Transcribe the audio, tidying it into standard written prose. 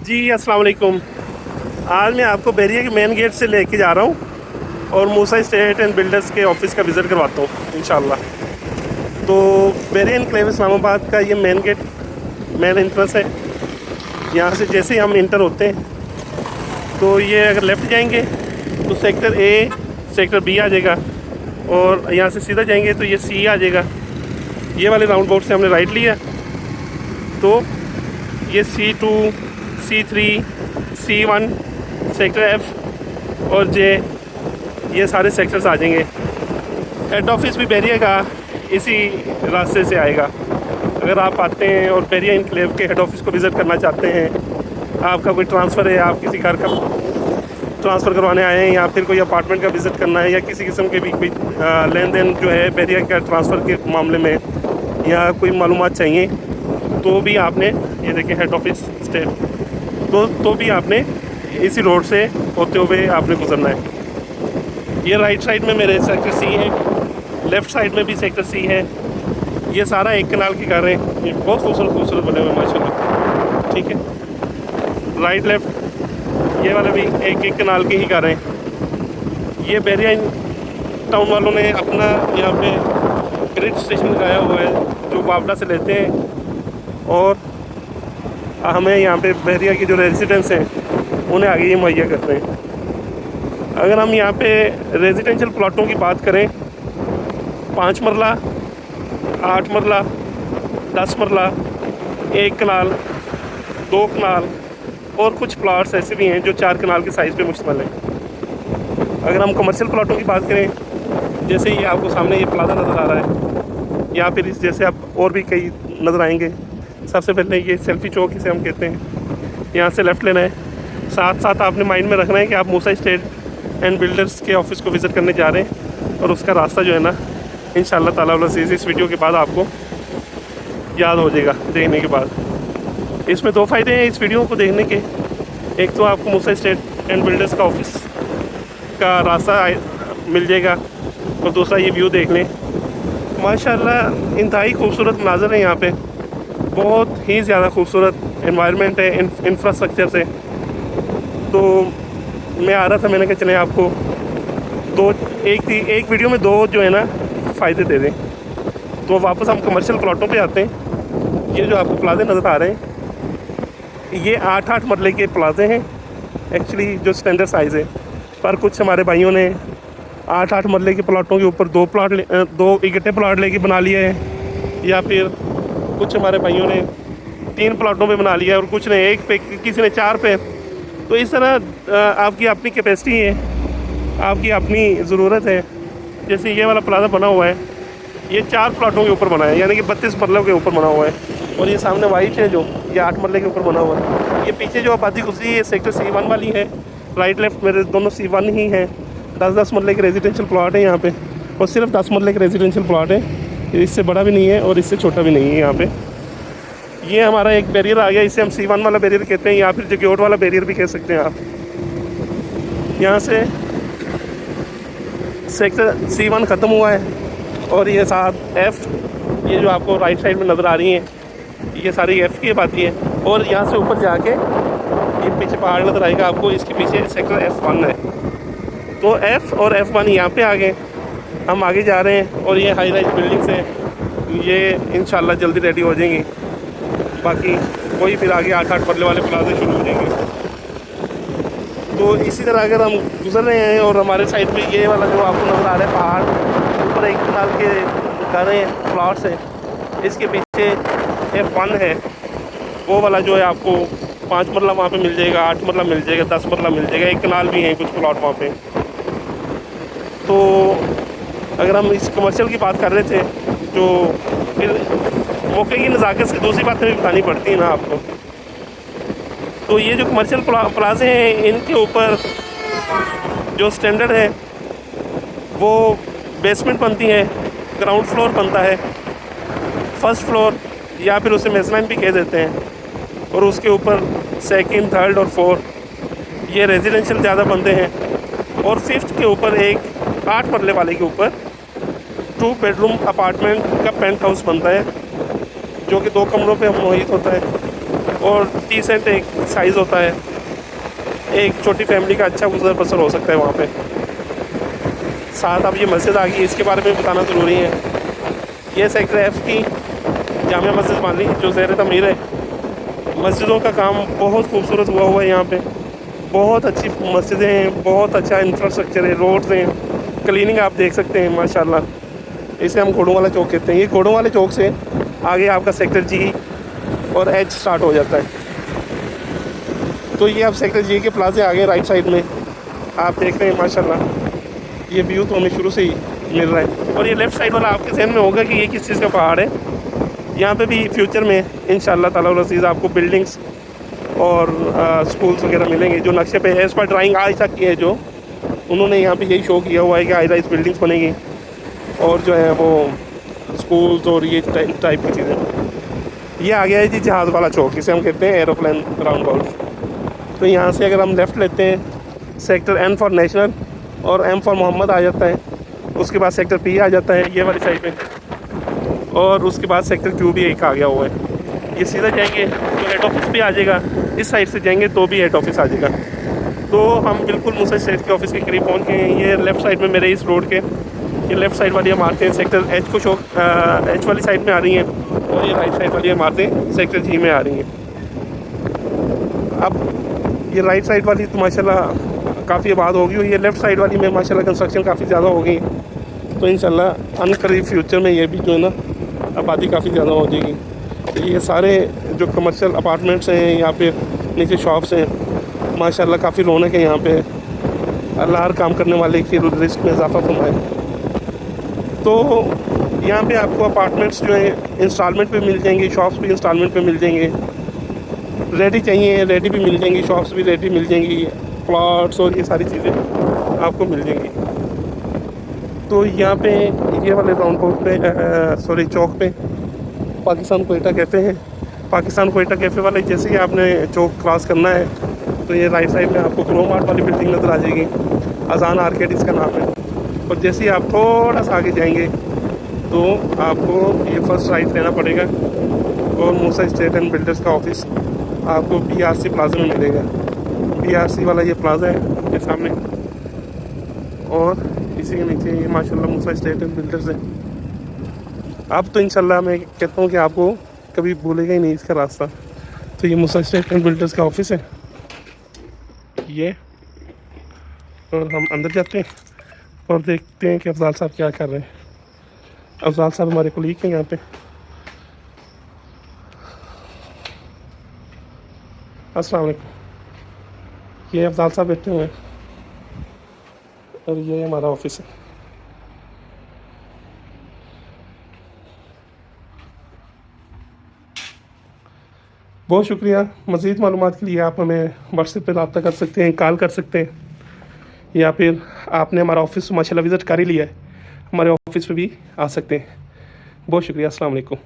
जी अस्सलाम वालेकुम। आज मैं आपको बैरिया के मेन गेट से लेके जा रहा हूँ और मूसा एस्टेट एंड बिल्डर्स के ऑफिस का विज़िट करवाता हूँ इंशाल्लाह। तो बैरिया एनक्लेव इस्लामाबाद का ये मेन गेट, मेन एंट्रेंस है। यहाँ से जैसे ही हम इंटर होते हैं तो ये अगर लेफ़्ट जाएंगे तो सेक्टर ए, सेक्टर बी आ जाएगा, और यहाँ से सीधा जाएंगे तो ये सी आ जाएगा। ये वाले राउंड बोर्ड से हमने राइट लिया तो ये C2, C3, C1, sector F और J, ये सारे सेक्टर्स आ जाएंगे। हेड ऑफिस भी बैरिया का इसी रास्ते से आएगा। अगर आप आते हैं और बैरिया एनक्लेव के हेड ऑफिस को विज़िट करना चाहते हैं, आपका कोई ट्रांसफ़र है, आप किसी घर का ट्रांसफ़र करवाने आए हैं या फिर कोई अपार्टमेंट का विज़िट करना है, या किसी किस्म के भी कोई लेन देन जो है बैरिया का ट्रांसफ़र के मामले में, या कोई मालूमात चाहिए, तो भी आपने ये देखें हेड ऑफिस स्टेट, तो भी आपने इसी रोड से होते हुए आपने गुजरना है। ये राइट साइड में मेरे सेक्टर सी है, लेफ़्ट साइड में भी सेक्टर सी है। ये सारा एक कनाल की घर है, ये बहुत खूबसूरत बने हुए माशाल्लाह। ठीक है, राइट लेफ़्ट ये वाले भी एक कनाल की ही घर हैं। ये बैरिया टाउन वालों ने अपना यहाँ पे ग्रिड स्टेशन लगाया हुआ है जो बावड़ा से लेते हैं, और हमें यहाँ पे बैरिया की जो रेजिडेंट्स हैं उन्हें आगे ये मुहैया करते हैं। अगर हम यहाँ पे रेजिडेंशियल प्लॉटों की बात करें, 5 मरला, 8 मरला, 10 मरला, 1 कनाल, 2 कनाल, और कुछ प्लॉट्स ऐसे भी हैं जो 4 कनाल के साइज़ पे मुश्तमिल हैं। अगर हम कमर्शियल प्लॉटों की बात करें, जैसे ये आपको सामने ये प्लाजा नज़र आ रहा है, या फिर इस जैसे आप और भी कई नज़र आएंगे। सबसे पहले ये सेल्फ़ी चौक इसे हम कहते हैं, यहाँ से लेफ़्ट लेना है। साथ साथ आपने माइंड में रखना है कि आप मूसा एस्टेट एंड बिल्डर्स के ऑफिस को विज़िट करने जा रहे हैं, और उसका रास्ता जो है ना इंशाअल्लाह ताला इस वीडियो के बाद आपको याद हो जाएगा देखने के बाद। इसमें 2 फ़ायदे हैं इस वीडियो को देखने के। एक तो आपको मूसा एस्टेट एंड बिल्डर्स का ऑफिस का रास्ता मिल जाएगा, और दूसरा ये व्यू देख लें। माशाल्लाह इंतहाई खूबसूरत मनाज़र है यहाँ पे, बहुत ही ज़्यादा खूबसूरत एनवायरनमेंट है इंफ्रास्ट्रक्चर से। तो मैं आ रहा था, मैंने कहा चले आपको एक वीडियो में 2 जो है ना फ़ायदे दे दें। तो वापस हम कमर्शियल प्लॉटों पे आते हैं। ये जो आपको प्लाजे नज़र आ रहे हैं, ये 8-8 मरले के प्लाजे हैं एक्चुअली, जो स्टैंडर्ड साइज़ है। पर कुछ हमारे भाइयों ने 8-8 मरले के प्लाटों के ऊपर 2 इकट्ठे प्लाट लेके बना लिए हैं, या फिर कुछ हमारे भाइयों ने 3 प्लाटों पे बना लिया है, और कुछ ने 1 पे, किसी ने 4 पे। तो इस तरह आपकी अपनी कैपेसिटी है, आपकी अपनी ज़रूरत है। जैसे ये वाला प्लाजा बना हुआ है, ये 4 प्लाटों के ऊपर बना है, यानी कि 32 मरलों के ऊपर बना हुआ है। और ये सामने वाइट है जो, ये 8 मरले के ऊपर बना हुआ है। ये पीछे जो आबादी गुजरी है, ये सेक्टर C1 वाली है। राइट लेफ़्ट मेरे दोनों C1 ही हैं। 10-10 मरले के रेजिडेंशियल प्लाट है यहाँ पे, और सिर्फ 10 मरले के रेजिडेंशियल प्लाट है, इससे बड़ा भी नहीं है और इससे छोटा भी नहीं है यहाँ पे। ये हमारा एक बैरियर आ गया, इसे हम C1 वाला बैरियर कहते हैं, या फिर जगोट वाला बैरियर भी कह सकते हैं आप। यहाँ से सेक्टर C1 ख़त्म हुआ है, और ये साथ F, ये जो आपको राइट साइड में नज़र आ रही हैं, ये सारी F की आबादी है। और यहाँ से ऊपर जाके ये पीछे पहाड़ नज़र आएगा आपको, इसके पीछे सेक्टर F1 है। तो F और F1 यहाँ पे आ गए, हम आगे जा रहे हैं। और ये हाई राइज बिल्डिंग्स हैं, ये इंशाल्लाह जल्दी रेडी हो जाएंगी। बाकी वही फिर आगे 8-8 मरले वाले प्लाजे शुरू हो जाएंगे। तो इसी तरह अगर हम गुजर रहे हैं, और हमारे साइड पे ये वाला जो आपको नज़र आ रहा है पहाड़, ऊपर 1 कनाल के घर हैं, प्लाट्स हैं। इसके पीछे F1 है, वो वाला जो है आपको 5 मरला वहाँ पे मिल जाएगा, 8 मरला मिल जाएगा, 10 मरला मिल जाएगा, 1 कनाल भी हैं कुछ प्लाट वहाँ पे। तो अगर हम इस कमर्शियल की बात कर रहे थे, जो फिर मौके की नज़ाकत से दूसरी बातें भी बतानी पड़ती हैं ना आपको। तो ये जो कमर्शियल प्लाजे हैं, इनके ऊपर जो स्टैंडर्ड है वो बेसमेंट बनती है, ग्राउंड फ्लोर बनता है, फर्स्ट फ्लोर, या फिर उसे मेज़लाइन भी कह देते हैं, और उसके ऊपर सेकंड, थर्ड और फोर्थ ये रेजिडेंशियल ज़्यादा बनते हैं। और 5th के ऊपर एक 8 मरले वाले के ऊपर 2 बेडरूम अपार्टमेंट का पेंट हाउस बनता है, जो कि 2 कमरों पे मुहैया होता है। और डिसेंट एक साइज़ होता है, एक छोटी फैमिली का अच्छा गुजर बसर हो सकता है वहाँ पे। साथ अब ये मस्जिद आ गई, इसके बारे में बताना ज़रूरी है। ये सेक्टर एफ की जामिया मस्जिद माली जो ज़ेर तमीर है। मस्जिदों का काम बहुत खूबसूरत हुआ है यहाँ पे, बहुत अच्छी मस्जिदें हैं, बहुत अच्छा इंफ्रास्ट्रक्चर है, रोड्स हैं, क्लीनिंग आप देख सकते हैं माशाल्लाह। इसे हम घोड़ों वाला चौक कहते हैं। ये घोड़ों वाले चौक से आगे आपका सेक्टर जी और एच स्टार्ट हो जाता है। तो ये आप सेक्टर जी के प्लाजे आगे राइट साइड में आप देख रहे हैं माशाल्लाह, ये व्यू तो हमें शुरू से ही मिल रहा है। और ये लेफ़्ट साइड वाला आपके जहन में होगा कि ये किस चीज़ का पहाड़ है। यहाँ पे भी फ्यूचर में इंशाल्लाह ताला अज़ीज़ आपको बिल्डिंग्स और स्कूल्स वगैरह मिलेंगे जो नक्शे पे एज़ पर ड्राइंग आज तक की है, जो उन्होंने यहाँ पे यही शो किया हुआ है कि हाई राइज बिल्डिंग्स बनेंगी और जो है वो स्कूल्स और ये टाइप की चीज़ें। ये आ गया है जी जहाज़ वाला चौक, इसे हम कहते हैं एरोप्लेन राउंड अबाउट। तो यहाँ से अगर हम लेफ़्ट लेते हैं, सेक्टर एन फॉर नेशनल और एम फॉर मोहम्मद आ जाता है। उसके बाद सेक्टर पी आ जाता है ये वाली साइड पे, और उसके बाद सेक्टर क्यू भी एक आ गया हुआ है। ये सीधा जाएंगे तो हेड ऑफिस भी आ जाएगा, इस साइड से जाएंगे तो भी हेड ऑफिस आ जाएगा। तो हम बिल्कुल मूसा स्टेट के ऑफिस के करीब पहुंच गए हैं। ये लेफ़्ट साइड में मेरे इस रोड के ये लेफ़्ट साइड वाली इमारतें सेक्टर एच को एच वाली साइड में आ रही हैं, और ये राइट साइड वाली इमारतें सेक्टर जी में आ रही हैं। अब ये राइट साइड वाली तो माशाल्लाह काफ़ी आबाद होगी, और ये लेफ़्ट साइड वाली में माशाल्लाह कंस्ट्रक्शन काफ़ी ज़्यादा हो गई। तो इंशाल्लाह अनकरीब फ्यूचर में ये भी जो है ना आबादी काफ़ी ज़्यादा हो जाएगी। तो ये सारे जो कमर्शियल अपार्टमेंट्स हैं, यहाँ पे नीचे शॉप्स हैं, माशाल्लाह काफ़ी रौनक है यहाँ पे। अल्लाह हर काम करने वाले की रिस्क में इजाफा फरमाए। तो यहाँ पे आपको अपार्टमेंट्स जो है इंस्टॉलमेंट पे मिल जाएंगे, शॉप्स भी इंस्टॉलमेंट पे मिल जाएंगे, रेडी चाहिए रेडी भी मिल जाएंगी, शॉप्स भी रेडी मिल जाएंगी, प्लॉट्स और ये सारी चीज़ें आपको मिल जाएंगी। तो यहाँ पे ये वाले राउंड अबाउट पे सॉरी चौक पे पाकिस्तान कोयटा कैफ़े है। पाकिस्तान कोयटा कैफ़े वाले जैसे ही आपने चौक क्रॉस करना है तो ये राइट साइड में आपको ग्रो मार्ट वाली बिल्डिंग नज़र आ जाएगी, अजान आर्केड इसका नाम है। और जैसे ही आप थोड़ा सा आगे जाएंगे तो आपको ये फर्स्ट राइट लेना पड़ेगा, और मूसा स्टेट एंड बिल्डर्स का ऑफिस आपको BRC प्लाजा में मिलेगा। BRC वाला ये प्लाजा है ये सामने, और इसी के नीचे ये माशाल्लाह मूसा स्टेट एंड बिल्डर्स है। अब तो इंशाल्लाह मैं कहता हूँ कि आपको कभी भूलेगा ही नहीं इसका रास्ता। तो ये मूसा स्टेट एंड बिल्डर्स का ऑफिस है ये, और हम अंदर जाते हैं और देखते हैं कि अफजाल साहब क्या कर रहे हैं। अफजाल साहब हमारे कोलीग हैं यहाँ पे। अस्सलाम वालेकुम। ये अफजाल साहब बैठे हुए हैं और ये हमारा ऑफिस है। बहुत शुक्रिया। मज़ीद मालूमात के लिए आप हमें व्हाट्सएप पे रब्ता कर सकते हैं, कॉल कर सकते हैं, या फिर आपने हमारा ऑफिस माशाल्लाह विज़िट कर ही लिया है, हमारे ऑफिस पे भी आ सकते हैं। बहुत शुक्रिया। अस्सलाम वालेकुम।